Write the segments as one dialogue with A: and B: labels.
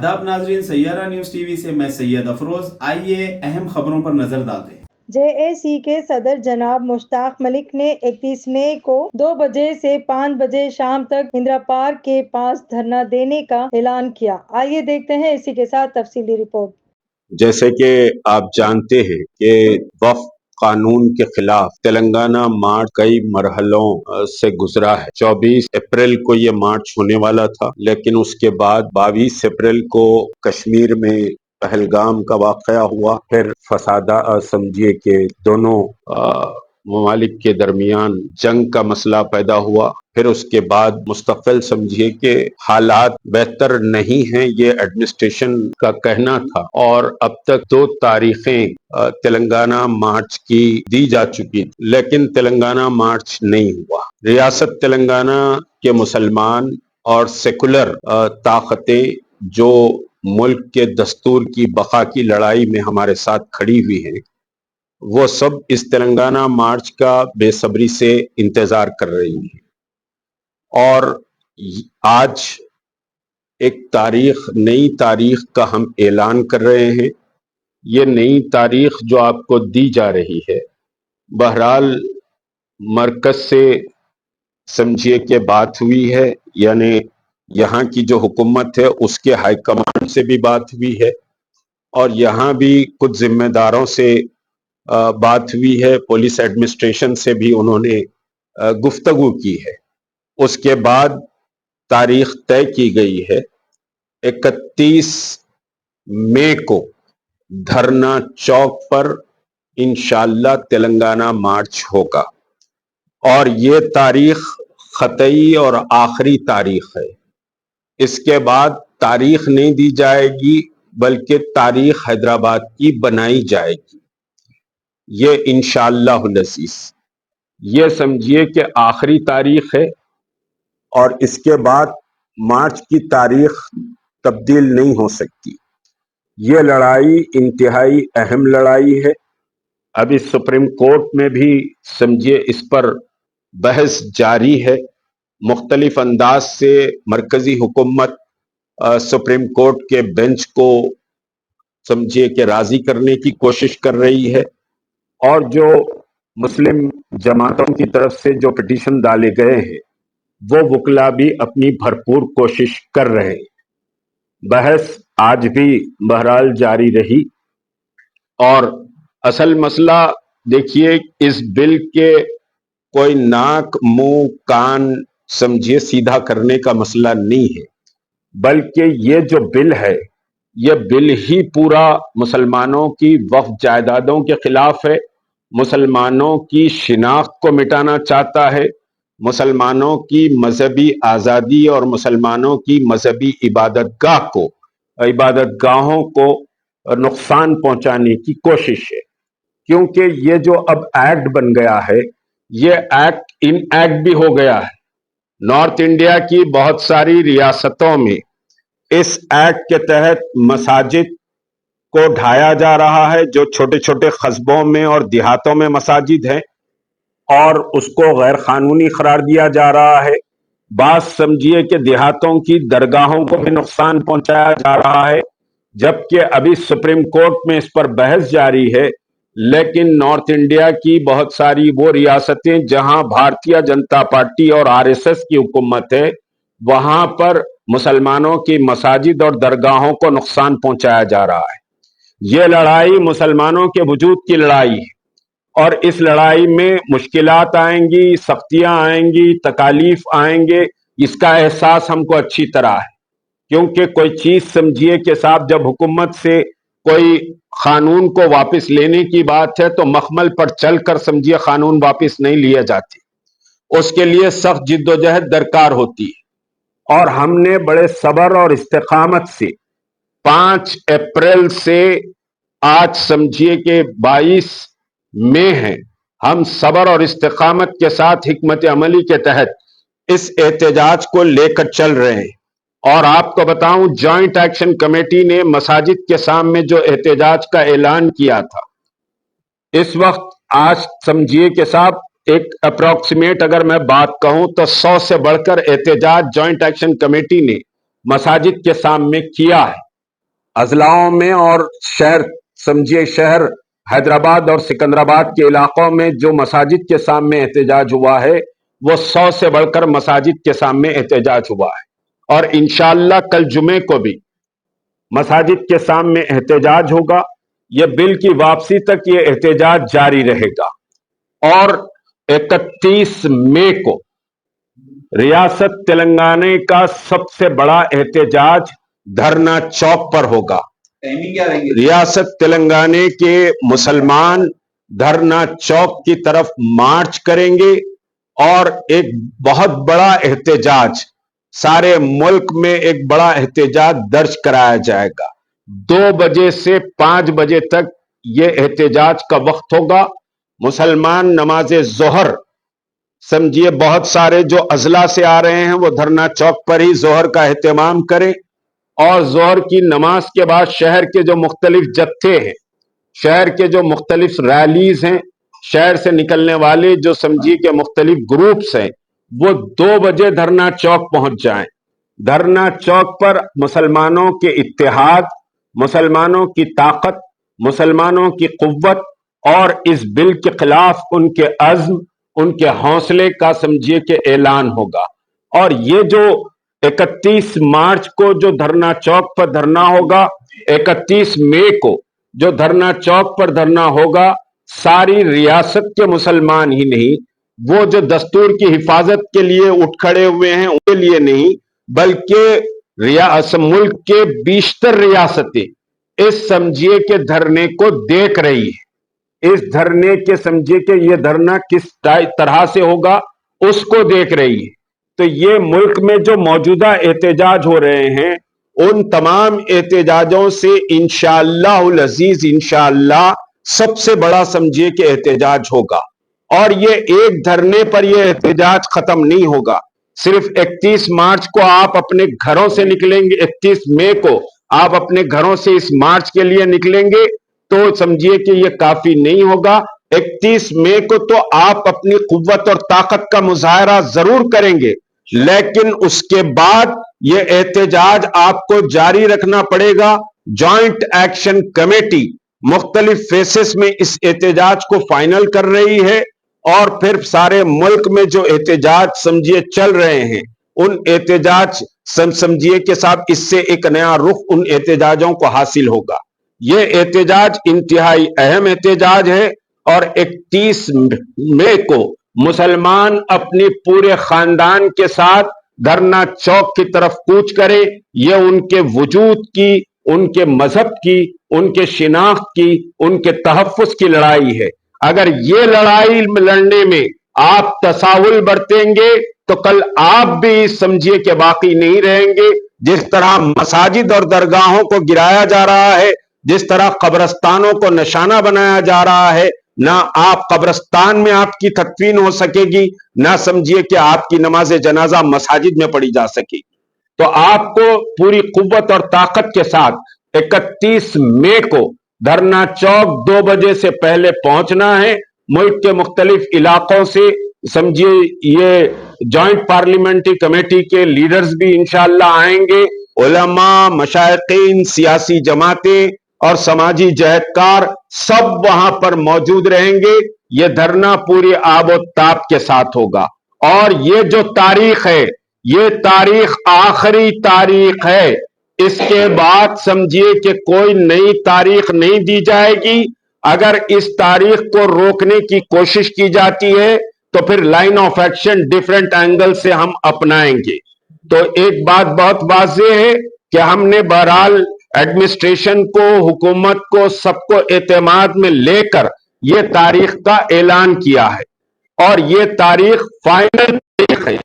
A: आदाब नाजरीन, Saiyaara news TV से मैं सैयद अफरोज। आइए अहम खबरों पर नजर डालते हैं।
B: JAC के सदर जनाब मुश्ताक मलिक ने 31 मई को 2 बजे से 5 बजे शाम तक इंदिरा पार्क के पास धरना देने का ऐलान किया। आइए देखते हैं इसी के साथ तफसीली रिपोर्ट।
C: जैसे कि आप जानते हैं कि वक्फ कानून के खिलाफ तेलंगाना मार्च कई मरहलों से गुजरा है। 24 अप्रैल को ये मार्च होने वाला था, लेकिन उसके बाद 22 अप्रैल को कश्मीर में पहलगाम का वाक़या हुआ। फिर फसादा समझिए कि दोनों ममालिक के दरमियान जंग का मसला पैदा हुआ। फिर उसके बाद मुस्तकिल समझिए कि हालात बेहतर नहीं हैं, ये एडमिनिस्ट्रेशन का कहना था। और अब तक 2 तारीखें तेलंगाना मार्च की दी जा चुकी, लेकिन तेलंगाना मार्च नहीं हुआ। रियासत तेलंगाना के मुसलमान और सेकुलर ताकतें जो मुल्क के दस्तूर की बका की लड़ाई में हमारे साथ खड़ी हुई हैं, वो सब इस तेलंगाना मार्च का बेसब्री से इंतजार कर रही हैं। और आज एक नई तारीख का हम ऐलान कर रहे हैं। ये नई तारीख जो आपको दी जा रही है, बहरहाल मरकज से समझिए कि बात हुई है, यानी यहाँ की जो हुकूमत है उसके हाई कमांड से भी बात हुई है, और यहाँ भी कुछ जिम्मेदारों से बात हुई है। पुलिस एडमिनिस्ट्रेशन से भी उन्होंने गुफ्तगू की है। उसके बाद तारीख तय की गई है 31 मई को धरना चौक पर इंशाअल्लाह तेलंगाना मार्च होगा। और ये तारीख खतई और आखिरी तारीख है। इसके बाद तारीख नहीं दी जाएगी, बल्कि तारीख हैदराबाद की बनाई जाएगी। ये इंशाअल्लाहुल अज़ीज़, ये समझिए कि आखिरी तारीख है, और इसके बाद मार्च की तारीख तब्दील नहीं हो सकती। ये लड़ाई इंतहाई अहम लड़ाई है। अभी सुप्रीम कोर्ट में भी समझिए इस पर बहस जारी है। मुख्तलिफ अंदाज से मरकजी हुकूमत सुप्रीम कोर्ट के बेंच को समझिए कि राजी करने की कोशिश कर रही है, और जो मुस्लिम जमातों की तरफ से जो पिटीशन डाले गए हैं, वो वकला भी अपनी भरपूर कोशिश कर रहे हैं। बहस आज भी बहरहाल जारी रही। और असल मसला देखिए, इस बिल के कोई नाक मुंह कान समझिए सीधा करने का मसला नहीं है, बल्कि ये जो बिल है, ये बिल ही पूरा मुसलमानों की वक्फ जायदादों के खिलाफ है, मुसलमानों की शिनाख्त को मिटाना चाहता है, मुसलमानों की मजहबी आज़ादी और मुसलमानों की मजहबी इबादतगाहों को नुकसान पहुंचाने की कोशिश है। क्योंकि ये जो अब एक्ट बन गया है, ये एक्ट इन एक्ट भी हो गया है। नॉर्थ इंडिया की बहुत सारी रियासतों में इस एक्ट के तहत मसाजिद को ढाया जा रहा है, जो छोटे छोटे कस्बों में और देहातों में मसाजिद हैं, और उसको गैर कानूनी करार दिया जा रहा है। बात समझिए कि देहातों की दरगाहों को भी नुकसान पहुंचाया जा रहा है, जबकि अभी सुप्रीम कोर्ट में इस पर बहस जारी है। लेकिन नॉर्थ इंडिया की बहुत सारी वो रियासतें जहां भारतीय जनता पार्टी और आरएसएस की हुकूमत है, वहां पर मुसलमानों की मसाजिद और दरगाहों को नुकसान पहुंचाया जा रहा है। ये लड़ाई मुसलमानों के वजूद की लड़ाई है, और इस लड़ाई में मुश्किलात आएंगी, सख्तियां आएंगी, तकालीफ आएंगे, इसका एहसास हमको अच्छी तरह है। क्योंकि कोई चीज समझिए कि साहब, जब हुकूमत से कोई कानून को वापस लेने की बात है, तो मखमल पर चलकर समझिए कानून वापस नहीं लिए जाते। उसके लिए सख्त जिद्दोजहद दरकार होती है। और हमने बड़े सब्र और इस्तिकामत से 5 अप्रैल से आज समझिए कि 22 मई है, हम सब्र और इस्तिकामत के साथ हिकमत अमली के तहत इस एहतजाज को लेकर चल रहे हैं। और आपको बताऊं, जॉइंट एक्शन कमेटी ने मसाजिद के सामने जो एहतजाज का ऐलान किया था, इस वक्त आज समझिए कि साहब एक अप्रोक्सीमेट अगर मैं बात कहूं तो 100 से बढ़कर एहतजाज जॉइंट एक्शन कमेटी ने मसाजिद के सामने किया है। अजलाओं में और शहर समझिए शहर हैदराबाद और सिकंदराबाद के इलाकों में जो मसाजिद के सामने एहतजाज हुआ है वो 100 से बढ़कर मसाजिद के सामने एहतजाज हुआ है और इंशाअल्लाह कल जुमे को भी मसाजिद के सामने एहतजाज होगा। ये बिल की वापसी तक ये एहतजाज जारी रहेगा और 31 मई को रियासत तेलंगाना का सबसे बड़ा एहतजाज धरना चौक पर होगा।
A: टाइमिंग क्या रहेंगे?
C: रियासत तेलंगाना के मुसलमान धरना चौक की तरफ मार्च करेंगे और एक बहुत बड़ा एहतजाज सारे मुल्क में एक बड़ा एहतजाज दर्ज कराया जाएगा। 2 बजे से 5 बजे तक ये एहतजाज का वक्त होगा। मुसलमान नमाज जोहर समझिए बहुत सारे जो अजला से आ रहे हैं वो धरना चौक पर ही जोहर का एहतमाम करें और जोहर की नमाज के बाद शहर के जो मुख्तलिफ जत्थे हैं, शहर के जो मुख्तलिफ रैलीज हैं, शहर से निकलने वाले जो समझिए के मुख्तलिफ ग्रुप्स हैं, वो 2 बजे धरना चौक पहुंच जाएं। धरना चौक पर मुसलमानों के इत्तेहाद, मुसलमानों की ताकत, मुसलमानों की कुव्वत और इस बिल के खिलाफ उनके अज़्म, उनके हौसले का समझिए कि ऐलान होगा। और ये जो 31 मार्च को जो धरना चौक पर धरना होगा, 31 मई को जो धरना चौक पर धरना होगा, सारी रियासत के मुसलमान ही नहीं, वो जो दस्तूर की हिफाजत के लिए उठ खड़े हुए हैं उनके लिए नहीं, बल्कि मुल्क के 20 रियासतें इस समझिए के धरने को देख रही है। इस धरने के समझिए कि ये धरना किस तरह से होगा उसको देख रही है। तो ये मुल्क में जो मौजूदा एहतजाज हो रहे हैं उन तमाम एहतजाजों से इंशाअल्लाहुल अजीज इंशाअल्लाह सबसे बड़ा समझिए कि एहतजाज होगा। और ये एक धरने पर यह एहतजाज खत्म नहीं होगा। सिर्फ 31 मार्च को आप अपने घरों से निकलेंगे, 31 मई को आप अपने घरों से इस मार्च के लिए निकलेंगे तो समझिए कि यह काफी नहीं होगा। 31 मई को तो आप अपनी कुव्वत और ताकत का मुजाहरा जरूर करेंगे, लेकिन उसके बाद यह एहतजाज आपको जारी रखना पड़ेगा। जॉइंट एक्शन कमेटी मुख्तलिफ फेसेस में इस एहतजाज को फाइनल कर रही है और फिर सारे मुल्क में जो एहतजाज समझिए चल रहे हैं उन एहतजाज समझिए के साथ इससे एक नया रुख उन एहतजाजों को हासिल होगा। ये एहतजाज इंतहाई अहम एहतजाज है और 31 मई को मुसलमान अपनी पूरे खानदान के साथ धरना चौक की तरफ कूच करें। ये उनके वजूद की, उनके मजहब की, उनके शिनाख्त की, उनके तहफ्फुज की लड़ाई है। अगर ये लड़ाई लड़ने में आप तसाहुल बरतेंगे तो कल आप भी समझिए कि बाकी नहीं रहेंगे। जिस तरह मसाजिद और दरगाहों को गिराया जा रहा है, जिस तरह कब्रस्तानों को निशाना बनाया जा रहा है, ना आप कब्रस्तान में आपकी तदफीन हो सकेगी, ना समझिए कि आपकी नमाज जनाजा मसाजिद में पढ़ी जा सकेगी। तो आपको पूरी कुव्वत और ताकत के साथ 31 मई को धरना चौक 2 बजे से पहले पहुंचना है। मुल्क के मुख्तलिफ इलाकों से समझिए ये जॉइंट पार्लियामेंट्री कमेटी के लीडर्स भी इंशाअल्लाह आएंगे। उलमा, मशाइखीन, सियासी जमातें और समाजी जहदकार सब वहां पर मौजूद रहेंगे। ये धरना पूरी आबोताब के साथ होगा और ये जो तारीख है ये तारीख आखिरी तारीख है। इसके बाद समझिए कि कोई नई तारीख नहीं दी जाएगी। अगर इस तारीख को रोकने की कोशिश की जाती है तो फिर line of action different angle से हम अपनाएंगे। तो एक बात बहुत वाज़ेह है कि हमने बहरहाल एडमिनिस्ट्रेशन को, हुकूमत को, सबको एतमाद में लेकर यह तारीख का ऐलान किया है और ये तारीख फाइनल तारीख है।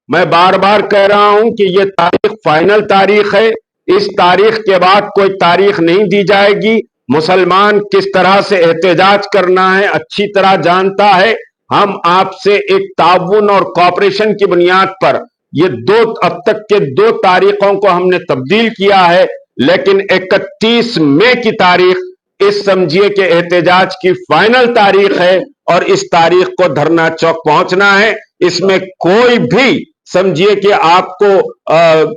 C: मैं बार बार कह रहा हूं कि यह तारीख फाइनल तारीख है। इस तारीख के बाद कोई तारीख नहीं दी जाएगी। मुसलमान किस तरह से एहतजाज करना है अच्छी तरह जानता है। हम आपसे एक ताउन और कॉपरेशन की बुनियाद पर ये अब तक के 2 तारीखों को हमने तब्दील किया है, लेकिन 31 मई की तारीख इस समझिए के एहतजाज की फाइनल तारीख है और इस तारीख को धरना चौक पहुंचना है। इसमें कोई भी समझिए कि आपको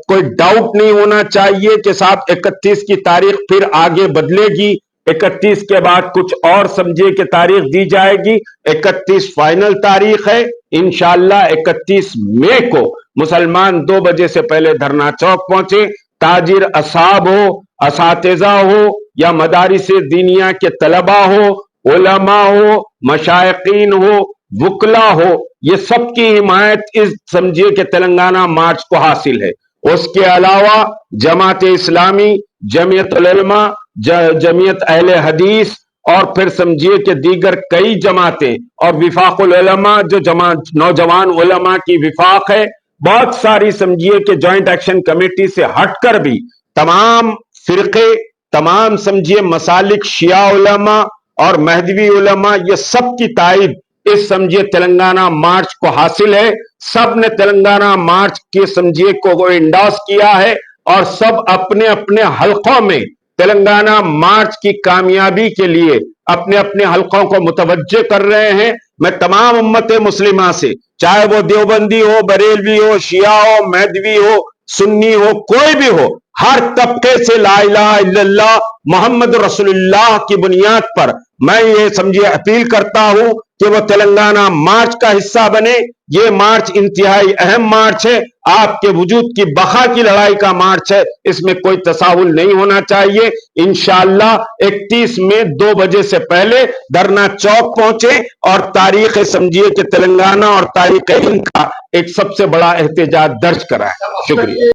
C: कोई डाउट नहीं होना चाहिए कि साहब 31 की तारीख फिर आगे बदलेगी, 31 के बाद कुछ और समझिए कि तारीख दी जाएगी। 31 फाइनल तारीख है। इंशाअल्लाह 31 मई को मुसलमान 2 बजे से पहले धरना चौक पहुंचे। ताजिर असाब हो, असातिज़ा हो या मदारिस दीनिया के तलबा हो, उलमा हो, मशाइकीन हो, वकला हो, ये सबकी हिमायत इस समझिए कि तेलंगाना मार्च को हासिल है। उसके अलावा जमात इस्लामी, जमीयत उलमा, जमीयत अहले हदीस और फिर समझिए कि दीगर कई जमातें और विफाकुल उलमा जो जमात नौजवान उलमा की विफाक है, बहुत सारी समझिए कि जॉइंट एक्शन कमेटी से हटकर भी तमाम फिरके, तमाम समझिए मसालिक, शिया उलमा और महदवी उलमा, ये सब की तायद इस समझिए तेलंगाना मार्च को हासिल है। सब ने तेलंगाना मार्च के समझिए को इंडोर्स किया है और सब अपने अपने हलकों में तेलंगाना मार्च की कामयाबी के लिए अपने अपने हलकों को मुतवज्जे कर रहे हैं। मैं तमाम उम्मत मुस्लिमा से, चाहे वो देवबंदी हो, बरेलवी हो, शिया हो, महदवी हो, सुन्नी हो, कोई भी हो, हर तबके से ला इलाहा इल्लल्लाह मोहम्मद रसूलुल्लाह की बुनियाद पर मैं ये समझिए अपील करता हूं कि वो तेलंगाना मार्च का हिस्सा बने। ये मार्च इंतहाई अहम मार्च है, आपके वजूद की बका की लड़ाई का मार्च है, इसमें कोई तसाहुल नहीं होना चाहिए। इंशाअल्लाह 31 मई 2 बजे से पहले धरना चौक पहुंचे और तारीख समझिए कि तेलंगाना और तारीख हिंद का एक सबसे बड़ा एहतजाज दर्ज कराए। शुक्रिया।